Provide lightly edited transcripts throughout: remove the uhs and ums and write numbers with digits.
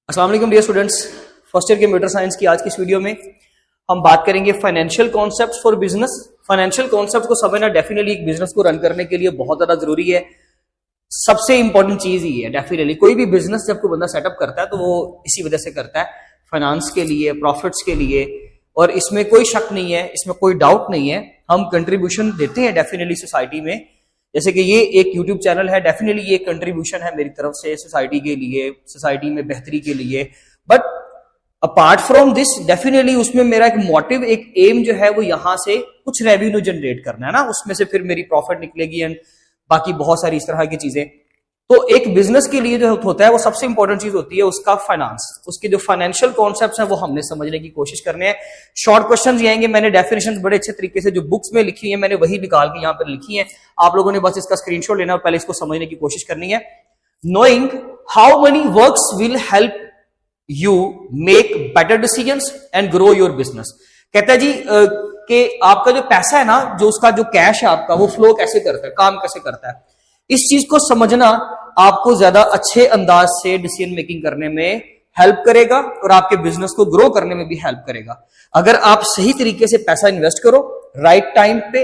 अस्सलाम वालेकुम dear students, first year computer science की आज की इस वीडियो में हम बात करेंगे financial concepts for business. Financial concepts को समझना डेफिनेटली एक बिजनेस को रन करने के लिए बहुत ज्यादा जरूरी है। सबसे इंपॉर्टेंट चीज ही है डेफिनेटली। कोई भी बिजनेस जब कोई बंदा सेटअप करता है तो वो इसी वजह से करता है, फाइनेंस के लिए, प्रॉफिट्स के लिए, और इसमें कोई शक नहीं है, इसमें कोई डाउट नहीं है। हम कंट्रीब्यूशन देते हैं डेफिनेटली सोसाइटी में, जैसे कि ये एक यूट्यूब चैनल है, डेफिनेटली ये कंट्रीब्यूशन है मेरी तरफ से सोसाइटी के लिए, सोसाइटी में बेहतरी के लिए। But apart from this definitely उसमें मेरा एक मोटिव, एक एम जो है वो यहां से कुछ रेवेन्यू जनरेट करना है ना, उसमें से फिर मेरी प्रॉफिट निकलेगी एंड बाकी बहुत सारी इस तरह की चीजें। तो एक बिजनेस के लिए जो होता है वो सबसे इंपॉर्टेंट चीज होती है उसका फाइनेंस, उसके जो फाइनेंशियल कॉन्सेप्ट्स हैं वो हमने समझने की कोशिश करने हैं। शॉर्ट क्वेश्चंस ये आएंगे, मैंने डेफिनेशन बड़े अच्छे तरीके से जो बुक्स में लिखी है मैंने वही निकाल के यहाँ पर लिखी है। आप लोगों ने बस इसका स्क्रीनशॉट लेना और पहले इसको समझने की कोशिश करनी है। Knowing how many works will help you make better decisions and grow your business. कहता है जी कि आपका जो पैसा है ना, जो उसका जो कैश है आपका, वो फ्लो कैसे करता है, काम कैसे करता है, इस चीज को समझना आपको ज्यादा अच्छे अंदाज से डिसीजन मेकिंग करने में हेल्प करेगा और आपके बिजनेस को ग्रो करने में भी हेल्प करेगा। अगर आप सही तरीके से पैसा इन्वेस्ट करो, राइट टाइम पे,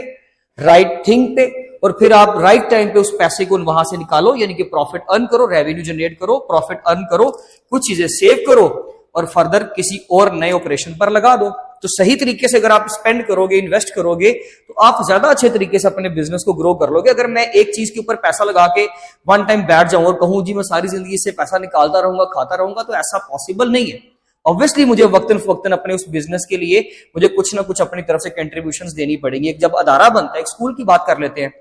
राइट थिंग पे, और फिर आप राइट टाइम पे उस पैसे को वहां से निकालो, यानी कि प्रॉफिट अर्न करो, रेवेन्यू जनरेट करो, प्रॉफिट अर्न करो, कुछ चीजें सेव करो और फर्दर किसी और नए ऑपरेशन पर लगा दो। तो सही तरीके से अगर आप स्पेंड करोगे, इन्वेस्ट करोगे, तो आप ज्यादा अच्छे तरीके से अपने बिजनेस को ग्रो कर लोगे। अगर मैं एक चीज के ऊपर पैसा लगा के वन टाइम बैठ जाऊं और कहूं जी मैं सारी जिंदगी से पैसा निकालता रहूंगा, खाता रहूंगा, तो ऐसा पॉसिबल नहीं है। ऑब्वियसली मुझे वक्तन फवक्तन अपने उस बिजनेस के लिए मुझे कुछ ना कुछ अपनी तरफ से कंट्रीब्यूशंस देनी पड़ेंगी। एक जब अदारा बनता है, एक स्कूल की बात कर लेते हैं,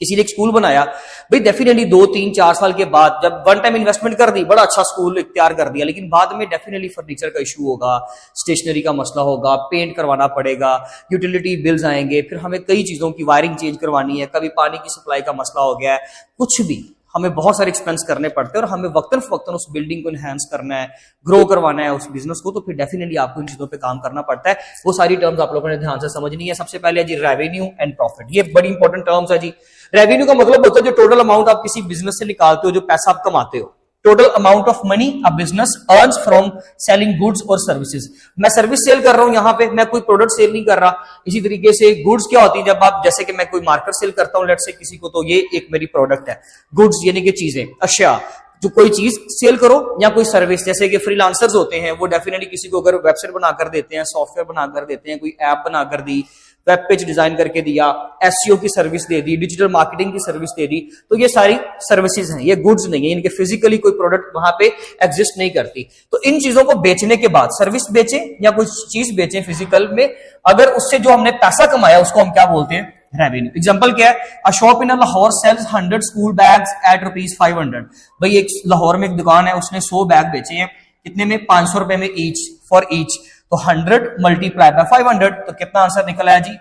किसी ने एक स्कूल बनाया, भाई डेफिनेटली 2, 3, 4 साल के बाद जब वन टाइम इन्वेस्टमेंट कर दी, बड़ा अच्छा स्कूल तैयार कर दिया, लेकिन बाद में डेफिनेटली फर्नीचर का इशू होगा, स्टेशनरी का मसला होगा, पेंट करवाना पड़ेगा, यूटिलिटी बिल्स आएंगे, फिर हमें कई चीजों की वायरिंग चेंज करवानी है, कभी पानी की सप्लाई का मसला हो गया है, कुछ भी हमें बहुत सारे एक्सपेंस करने पड़ते हैं और हमें वक्तन फवक्तन उस बिल्डिंग को एनहांस करना है, ग्रो करवाना है उस बिजनेस को, तो फिर डेफिनेटली आपको इन चीजों पे काम करना पड़ता है। वो सारी टर्म्स आप लोगों ने ध्यान से समझनी है। सबसे पहले जी रेवेन्यू एंड प्रॉफिट, ये बड़ी इंपॉर्टेंट टर्म्स है जी। रेवेन्यू का मतलब होता है जो टोटल अमाउंट आप किसी बिजनेस से निकालते हो, जो पैसा आप कमाते हो, total amount of money a business earns from selling goods और सर्विसेज। मैं सर्विस सेल कर रहा हूं यहां पे, मैं कोई प्रोडक्ट सेल नहीं कर रहा। इसी तरीके से गुड्स क्या होती है, जब आप, जैसे कि मैं कोई मार्कर सेल करता हूं लेट से किसी को, तो ये एक मेरी प्रोडक्ट है। गुड्स यानी कि चीजें, अशिया, जो कोई चीज सेल करो, या कोई सर्विस, जैसे कि फ्रीलांसर्स होते हैं वो डेफिनेटली किसी को अगर वेबसाइट बनाकर देते हैं, सॉफ्टवेयर बनाकर देते हैं, कोई ऐप बनाकर दी, वेब पेज डिजाइन करके दिया, एसईओ की सर्विस दे दी, डिजिटल मार्केटिंग की सर्विस दे दी, तो ये सारी सर्विसेज हैं, ये गुड्स नहीं है, इनके फिजिकली कोई प्रोडक्ट वहां पे एग्जिस्ट नहीं करती। तो इन चीजों को बेचने के बाद, सर्विस बेचें या कोई चीज बेचें फिजिकल में, अगर उससे जो हमने पैसा कमाया उसको हम क्या बोलते हैं, रेवेन्यू। एग्जांपल क्या है, a shop in Lahore sells 100 school bags at ₹500। भाई एक लाहौर में एक दुकान है, उसने 100 बैग बेचे हैं, कितने में, 500 रुपए में ईच, फॉर ईच। तो 100 मल्टीप्लाई बाय 500, तो कितना आंसर निकला है जी,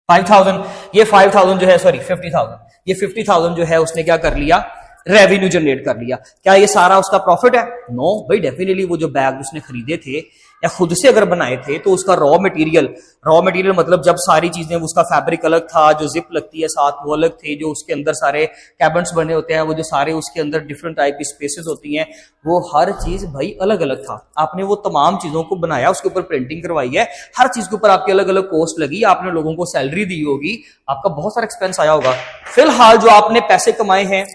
5000। ये 5000 जो है, सॉरी 50,000, ये 50,000 जो है उसने क्या कर लिया, रेवेन्यू जनरेट कर लिया। क्या ये सारा उसका प्रॉफिट है? नो भाई, डेफिनेटली वो जो बैग उसने खरीदे थे या खुद से अगर बनाए थे, तो उसका रॉ मटेरियल मतलब जब सारी चीजें, उसका फैब्रिक अलग था, जो जिप लगती है साथ वो अलग थे, जो उसके अंदर सारे कैबिनेट्स बने होते हैं, वो जो सारे उसके अंदर डिफरेंट टाइप की स्पेसेस होती हैं, वो हर चीज भाई अलग अलग था। आपने वो तमाम चीजों को बनाया, उसके ऊपर प्रिंटिंग करवाई है, हर चीज के ऊपर आपकी अलग अलग कॉस्ट लगी, आपने लोगों को सैलरी दी होगी, आपका बहुत सारा एक्सपेंस आया होगा। फिलहाल जो आपने पैसे कमाए हैं,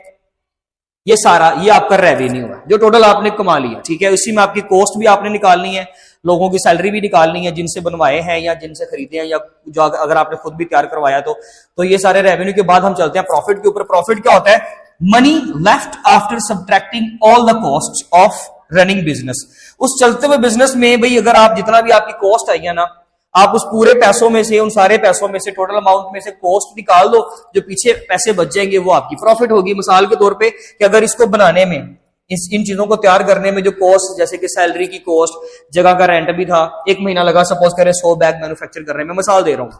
ये सारा, ये आपका रेवेन्यू है जो टोटल आपने कमा लिया, ठीक है। इसी में आपकी कॉस्ट भी आपने निकालनी है, लोगों की सैलरी भी निकालनी है जिनसे बनवाए हैं या जिनसे खरीदे हैं, या जो अगर आपने खुद भी तैयार करवाया तो ये सारे रेवेन्यू के बाद हम चलते हैं प्रॉफिट के ऊपर। प्रॉफिट क्या होता है, money left after subtracting all the cost of running business. उस चलते हुए बिजनेस में भाई अगर आप जितना भी आपकी कॉस्ट आई है ना, आप उस पूरे पैसों में से, उन सारे पैसों में से, टोटल अमाउंट में से कॉस्ट निकाल दो, जो पीछे पैसे बच जाएंगे वो आपकी प्रॉफिट होगी। मिसाल के तौर पे कि अगर इसको बनाने में, इन चीजों को तैयार करने में जो कॉस्ट, जैसे कि सैलरी की कॉस्ट, जगह का रेंट भी था, 1 महीना लगा सपोज करें 100 बैग मैन्युफैक्चर करने में, मिसाल दे रहा हूं,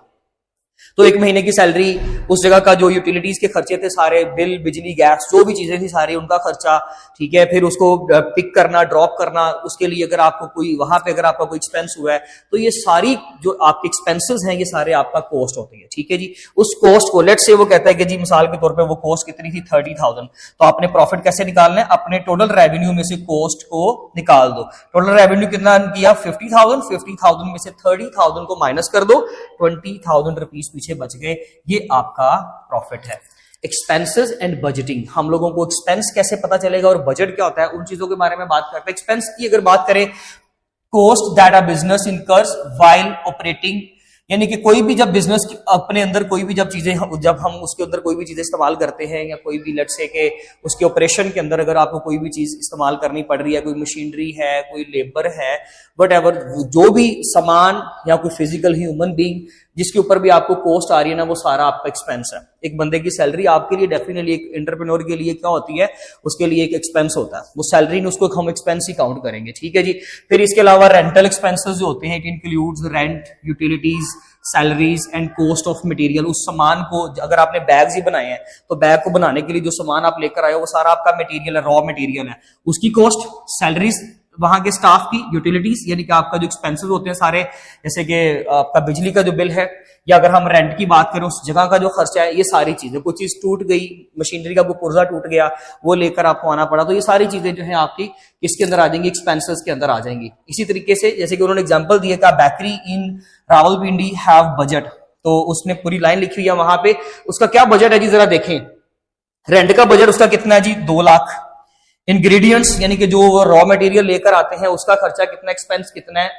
तो एक महीने की सैलरी, उस जगह का जो यूटिलिटीज के खर्चे थे सारे, बिल, बिजली, गैस, जो भी चीजें थी सारी, उनका खर्चा, ठीक है। फिर उसको पिक करना, ड्रॉप करना, उसके लिए अगर आपको कोई वहां पे अगर आपका कोई एक्सपेंस हुआ है तो ये सारी जो आपके एक्सपेंसेस हैं ये सारे आपका कॉस्ट होती है, ठीक है जी। उस कॉस्ट को लेट्स से वो कहता है कि जी मिसाल के तौर पे वो कॉस्ट कितनी थी 30,000, तो आपने प्रॉफिट कैसे निकालना है, अपने टोटल रेवेन्यू में से कॉस्ट को निकाल दो। टोटल रेवेन्यू कितना किया 50,000 में से 30,000 को माइनस कर दो, 20,000 रुपीज पीछे बच गए, ये आपका प्रॉफिट है। एक्सपेंसेस एंड बजटिंग, हम लोगों को एक्सपेंस कैसे पता चलेगा और बजट क्या होता है, उन चीजों के बारे में बात करते हैं। एक्सपेंस की अगर बात करें, cost that a business incurs while operating, यानी कि कोई भी जब बिजनेस अपने अंदर कोई भी जब हम उसके अंदर कोई भी चीजें इस्तेमाल करते हैं, या कोई भी लेट्स से के उसके ऑपरेशन के अंदर अगर आपको कोई भी चीज इस्तेमाल करनी पड़ रही है, कोई मशीनरी है, कोई लेबर है, वटएवर, जो भी सामान या कोई फिजिकल ह्यूमन बीइंग जिसके ऊपर भी आपको कॉस्ट आ रही है ना, वो सारा आपका एक्सपेंस है। एक बंदे की सैलरी आपके लिए डेफिनेटली एक एंटरप्रेन्योर के लिए क्या होती है, उसके लिए एक एक्सपेंस होता है, वो सैलरी ने उसको हम एक्सपेंस ही काउंट करेंगे, ठीक है जी। फिर इसके अलावा रेंटल एक्सपेंसेस जो होते हैं, it includes rent, utilities, salaries and cost of material. उस सामान को अगर आपने बैग्स ही बनाए हैं तो बैग को बनाने के लिए जो सामान आप लेकर आए हो वो सारा आपका मटेरियल है, रॉ मटेरियल है, उसकी कॉस्ट, सैलरीज वहां के स्टाफ की, यूटिलिटीज यानी कि आपका जो एक्सपेंसेस होते हैं सारे, जैसे कि आपका बिजली का जो बिल है, या अगर हम रेंट की बात करें उस जगह का जो खर्चा है, ये सारी चीजें, कोई चीज टूट गई, मशीनरी का कोई पुर्जा टूट गया, वो लेकर आपको आना पड़ा, तो ये सारी चीजें जो है आपकी किसके अंदर आ जाएंगी, एक्सपेंसेस के अंदर आ जाएंगी। इसी तरीके से जैसे कि उन्होंने एग्जांपल दिया कि bakery in Rawalpindi have budget, तो उसने पूरी लाइन लिखी हुई है वहां पे, उसका क्या बजट है जी, जरा देखें। रेंट का बजट उसका कितना है जी, 2 लाख। इंग्रेडिएंट्स यानी कि जो रॉ मटेरियल लेकर आते हैं उसका खर्चा कितना, एक्सपेंस कितना है,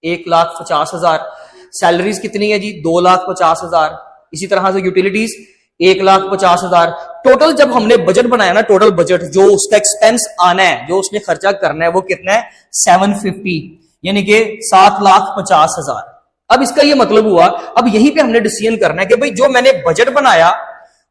1,50,000। सैलरीज कितनी है जी, 2,50,000। इसी तरह से यूटिलिटीज 1,50,000। टोटल जब हमने बजट बनाया ना, टोटल बजट जो उसका एक्सपेंस आना है, जो उसने खर्चा करना है, वो कितना है 750, यानी कि 7,50,000। अब इसका ये मतलब हुआ, अब यहीं पे हमने डिसीजन करना है कि भाई जो मैंने बजट बनाया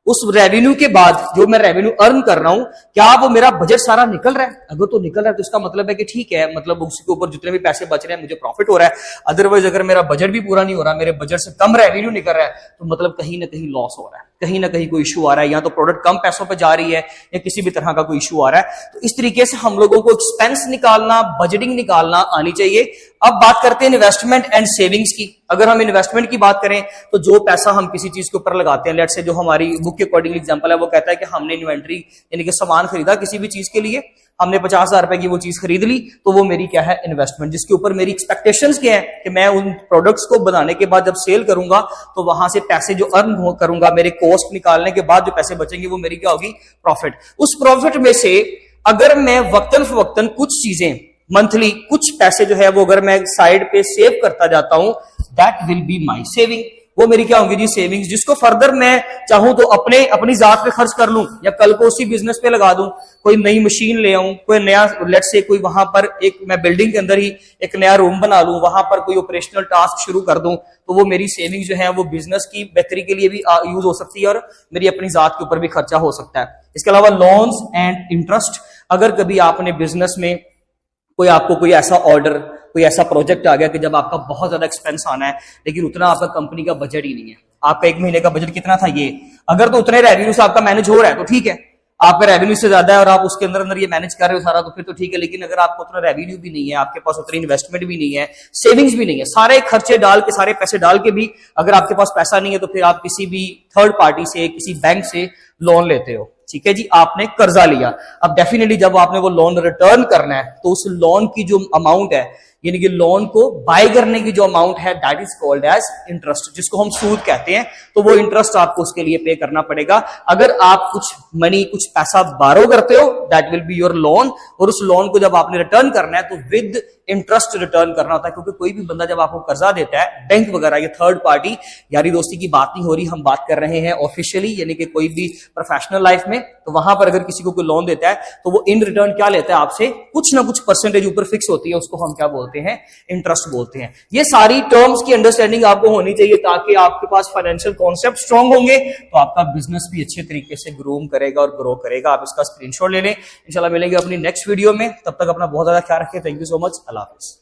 उस रेवेन्यू के बाद जो मैं रेवेन्यू अर्न कर रहा हूं, क्या वो मेरा बजट सारा निकल रहा है? अगर तो निकल रहा है तो इसका मतलब है कि ठीक है, मतलब उसके ऊपर जितने भी पैसे बच रहे हैं मुझे प्रॉफिट हो रहा है। अदरवाइज अगर मेरा बजट भी पूरा नहीं हो रहा, मेरे बजट से कम रेवेन्यू निकल रहा है, तो मतलब कहीं ना कहीं लॉस हो रहा है, कहीं ना कहीं कोई इशू आ रहा है, या तो प्रोडक्ट कम पैसों पर जा रही है या किसी भी तरह का कोई इशू आ रहा है। तो इस तरीके से हम लोगों को एक्सपेंस निकालना, बजटिंग निकालना आनी चाहिए। अब बात करते हैं इन्वेस्टमेंट एंड सेविंग्स की। अगर हम इन्वेस्टमेंट की बात करें तो जो पैसा हम किसी चीज के ऊपर लगाते हैं, लेट्स से जो हमारी बुक के अकॉर्डिंग एग्जांपल है, वो कहता है कि हमने इन्वेंट्री यानी कि सामान खरीदा किसी भी चीज के लिए, हमने 50,000 रुपए की वो चीज खरीद ली, तो वो मेरी क्या है, इन्वेस्टमेंट, जिसके ऊपर मेरी एक्सपेक्टेशंस क्या है कि मैं उन प्रोडक्ट्स को बनाने के बाद जब सेल करूंगा तो वहां से पैसे जो अर्न करूंगा, मेरे कॉस्ट निकालने के बाद जो पैसे बचेंगे वो मेरी क्या होगी, प्रॉफिट। उस प्रॉफिट में से अगर मैं वक्तन फवक्तन कुछ चीजें मंथली कुछ पैसे जो है वो अगर मैं साइड पे सेव करता जाता हूं, that will be my saving, वो मेरी क्या होंगी जी, सेविंग्स, जिसको फर्दर मैं चाहूं तो अपनी जात पे खर्च कर लूं, या कल को उसी बिजनेस पे लगा दूं, कोई नई मशीन ले आऊं, कोई नया लेट्स से कोई वहां पर एक मैं बिल्डिंग के अंदर ही एक नया रूम बना लूं, वहां पर कोई ऑपरेशनल टास्क शुरू कर दूं, तो वो मेरी सेविंग जो है वो बिजनेस की बेहतरी के लिए भी यूज हो सकती है और मेरी अपनी जात के ऊपर भी खर्चा हो सकता है। इसके अलावा लोन्स एंड इंटरेस्ट, अगर कभी आपने बिजनेस में कोई आपको कोई ऐसा ऑर्डर, कोई ऐसा प्रोजेक्ट आ गया कि जब आपका बहुत ज्यादा एक्सपेंस आना है लेकिन उतना आपका कंपनी का बजट ही नहीं है, आपका एक महीने का बजट कितना था ये, अगर तो उतने रेवेन्यू से आपका मैनेज हो रहा है तो ठीक है, आपका रेवेन्यू से ज्यादा है और आप उसके अंदर ये मैनेज कर रहे हो सारा, तो फिर तो ठीक है। लेकिन अगर आपको उतना रेवेन्यू भी नहीं है, आपके पास उतनी इन्वेस्टमेंट भी नहीं है, सेविंग्स भी नहीं है, सारे खर्चे डाल के, सारे पैसे डाल के भी अगर आपके पास पैसा नहीं है, तो फिर आप किसी भी थर्ड पार्टी से, किसी बैंक से लोन लेते हो, ठीक है जी, आपने कर्जा लिया। अब डेफिनेटली जब आपने वो लोन रिटर्न करना है तो उस लोन की जो अमाउंट है, यानी कि लोन को बाय करने की जो अमाउंट है, that is called as interest, जिसको हम सूद कहते हैं, तो वो इंटरेस्ट आपको उसके लिए पे करना पड़ेगा। अगर आप कुछ मनी, कुछ पैसा बारो करते हो, that will be your loan, और उस लोन को जब आपने रिटर्न करना है तो विद इंटरेस्ट रिटर्न करना होता है, क्योंकि कोई भी बंदा जब आपको कर्जा देता है, बैंक वगैरह, ये थर्ड पार्टी, यारी दोस्ती की बात नहीं हो रही, हम बात कर रहे हैं ऑफिशियली, यानी कि कोई भी प्रोफेशनल लाइफ में, तो वहां पर अगर किसी को कोई लोन देता है तो वो इन रिटर्न क्या लेता है आपसे, कुछ ना कुछ परसेंटेज ऊपर फिक्स होती है, उसको हम क्या बोलते हैं, इंटरेस्ट बोलते हैं। ये सारी टर्म्स की अंडरस्टैंडिंग आपको होनी चाहिए ताकि आपके पास फाइनेंशियल कॉन्सेप्ट स्ट्रांग होंगे तो आपका बिजनेस भी अच्छे तरीके से ग्रूम करेगा और ग्रो करेगा। आप इसका स्क्रीनशॉट ले लें, इंशाल्लाह मिलेंगे अपनी नेक्स्ट वीडियो में, तब तक अपना बहुत ज्यादा ख्याल रखें। Thank you so much, Allah Hafiz.